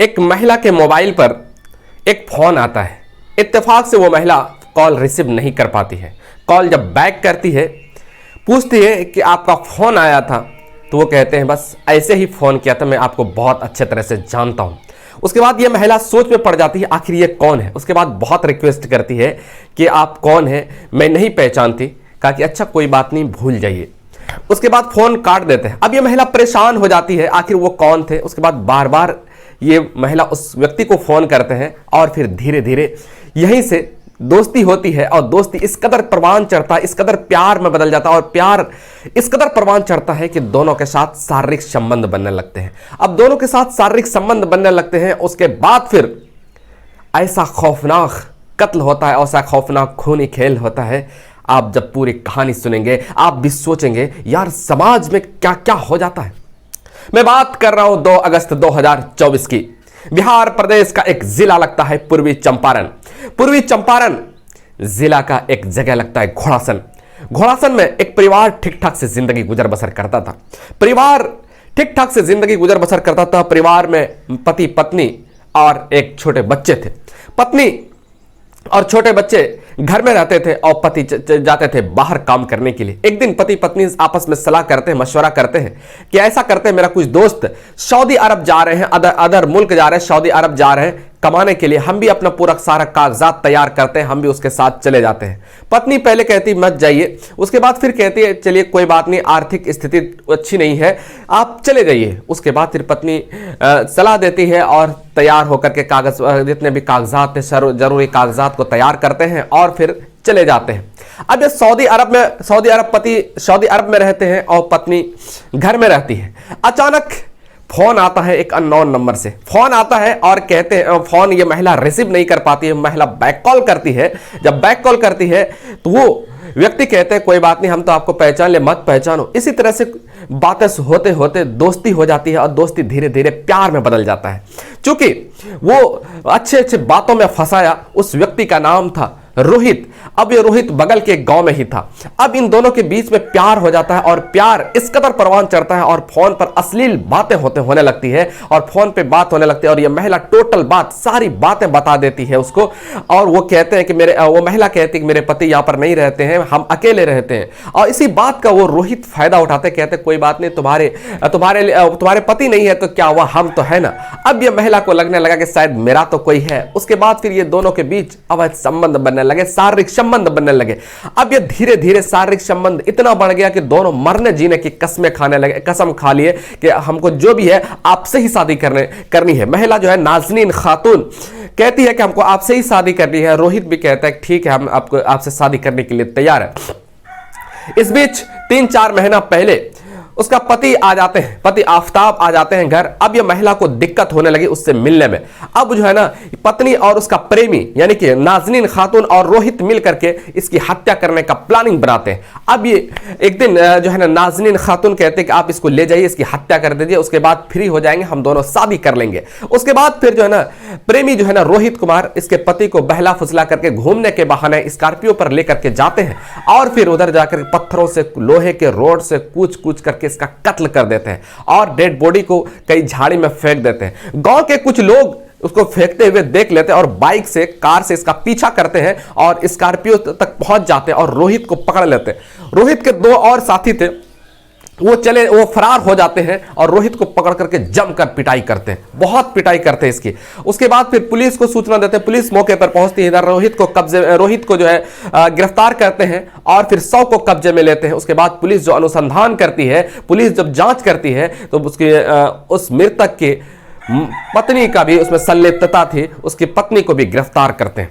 एक महिला के मोबाइल पर एक फ़ोन आता है। इत्तेफाक से वो महिला कॉल रिसीव नहीं कर पाती है। कॉल जब बैक करती है, पूछती है कि आपका फ़ोन आया था, तो वो कहते हैं बस ऐसे ही फ़ोन किया था, मैं आपको बहुत अच्छे तरह से जानता हूँ। उसके बाद ये महिला सोच में पड़ जाती है आखिर ये कौन है। उसके बाद बहुत रिक्वेस्ट करती है कि आप कौन है, मैं नहीं पहचानती। कहा कि अच्छा कोई बात नहीं, भूल जाइए। उसके बाद फ़ोन काट देते हैं। अब ये महिला परेशान हो जाती है आखिर वो कौन थे। उसके बाद बार बार ये महिला उस व्यक्ति को फ़ोन करते हैं और फिर धीरे धीरे यहीं से दोस्ती होती है और दोस्ती इस कदर परवान चढ़ता है, इस कदर प्यार में बदल जाता है और प्यार इस कदर परवान चढ़ता है कि दोनों के साथ शारीरिक संबंध बनने लगते हैं। अब दोनों के साथ शारीरिक संबंध बनने लगते हैं, उसके बाद फिर ऐसा खौफनाक कत्ल होता है, ऐसा खौफनाक खूनी खेल होता है। आप जब पूरी कहानी सुनेंगे आप भी सोचेंगे यार समाज में क्या क्या हो जाता है। मैं बात कर रहा हूं 2 अगस्त 2024 की। बिहार प्रदेश का एक जिला लगता है पूर्वी चंपारण। पूर्वी चंपारण जिला का एक जगह लगता है घोड़ासन। घोड़ासन में एक परिवार ठीक ठाक से जिंदगी गुजर बसर करता था। परिवार ठीक ठाक से जिंदगी गुजर बसर करता था। परिवार में पति पत्नी और एक छोटे बच्चे थे। पत्नी और छोटे बच्चे घर में रहते थे और पति जाते थे बाहर काम करने के लिए। एक दिन पति पत्नी आपस में सलाह करते हैं, मशवरा करते हैं कि ऐसा करते हैं, मेरा कुछ दोस्त सऊदी अरब जा रहे हैं, अदर मुल्क जा रहे हैं, सऊदी अरब जा रहे हैं कमाने के लिए, हम भी अपना पूरा सारा कागजात तैयार करते हैं, हम भी उसके साथ चले जाते हैं। पत्नी पहले कहती मत जाइए, उसके बाद फिर कहती है चलिए कोई बात नहीं, आर्थिक स्थिति अच्छी नहीं है, आप चले जाइए। उसके बाद फिर पत्नी सलाह देती है और तैयार होकर के कागज जितने भी कागजात थे जरूरी कागजात को तैयार करते हैं और फिर चले जाते हैं। अब ये सऊदी अरब में रहते हैं और पत्नी घर में रहती है। अचानक फोन आता है एक अननोन नंबर से। फोन आता है और कहते हैं, फोन ये महिला रिसीव नहीं कर पाती है, महिला बैक कॉल करती है। जब बैक कॉल करती है तो वो व्यक्ति कहते हैं कोई बात नहीं, हम तो आपको पहचान ले, मत पहचानो। इसी तरह से बातें होते होते दोस्ती हो जाती है और दोस्ती धीरे धीरे प्यार में बदल जाता है। क्योंकि वो अच्छे अच्छे बातों में फंसाया। उस व्यक्ति का नाम था रोहित। अब ये रोहित बगल के गांव में ही था। अब इन दोनों के बीच में प्यार हो जाता है और प्यार इस कदर परवान चढ़ता है और फोन पर अश्लील बातें होने लगती है और फोन पे बात होने लगती है और ये महिला टोटल बात सारी बातें बता देती है उसको। और वो कहते हैं कि वो महिला कहती है कि मेरे पति यहाँ पर नहीं रहते हैं, हम अकेले रहते हैं। और इसी बात का वो रोहित फायदा उठाते, कहते कोई बात नहीं, तुम्हारे पति नहीं है तो क्या हुआ, हम तो है ना। अब ये महिला को लगने लगा कि शायद मेरा तो कोई है। उसके बाद फिर ये दोनों के बीच अवैध संबंध बनने लगे, शारीरिक संबंध बनने लगे। अब ये धीरे धीरे शारीरिक संबंध इतना बढ़ गया कि दोनों मरने जीने की कस्में खाने लगे। कसम खा लिए कि हमको जो भी है आपसे ही शादी करनी है। महिला जो है नाज़नीन खातून कहती है कि हमको आपसे ही शादी करनी है। रोहित भी कहता है ठीक है, हम आपसे शादी करने के लिए तैयार है। इस बीच 3-4 महीना पहले उसका पति आ जाते हैं, पति आफताब आ जाते हैं घर। अब ये महिला को दिक्कत होने लगी उससे मिलने में। अब जो है ना पत्नी और उसका प्रेमी यानी कि नाज़नीन खातून और रोहित मिल करके इसकी हत्या करने का प्लानिंग बनाते हैं। अब ये एक दिन जो है ना नाज़नीन खातून कहते हैं कि आप इसको ले जाइए, इसकी हत्या कर दीजिए, उसके बाद फ्री हो जाएंगे, हम दोनों शादी कर लेंगे। उसके बाद फिर जो है ना प्रेमी जो है ना रोहित कुमार इसके पति को बहला फुसला करके घूमने के बहाने स्कॉर्पियो पर लेकर के जाते हैं और फिर उधर जाकर पत्थरों से लोहे के रोड से कूच करके इसका कत्ल कर देते हैं और डेड बॉडी को कई झाड़ी में फेंक देते हैं। गांव के कुछ लोग उसको फेंकते हुए देख लेते हैं और बाइक से कार से इसका पीछा करते हैं और स्कॉर्पियो तक पहुंच जाते हैं और रोहित को पकड़ लेते हैं। रोहित के 2 और साथी थे, वो फरार हो जाते हैं और रोहित को पकड़ करके जमकर पिटाई करते हैं, बहुत पिटाई करते हैं इसकी। उसके बाद फिर पुलिस को सूचना देते हैं, पुलिस मौके पर पहुंचती है। इधर रोहित को जो है गिरफ्तार करते हैं और फिर 100 को कब्जे में लेते हैं। उसके बाद पुलिस जो अनुसंधान करती है, पुलिस जब जांच करती है तो उस मृतक के पत्नी का भी उसमें संलिप्तता थी, उसकी पत्नी को भी गिरफ्तार करते हैं।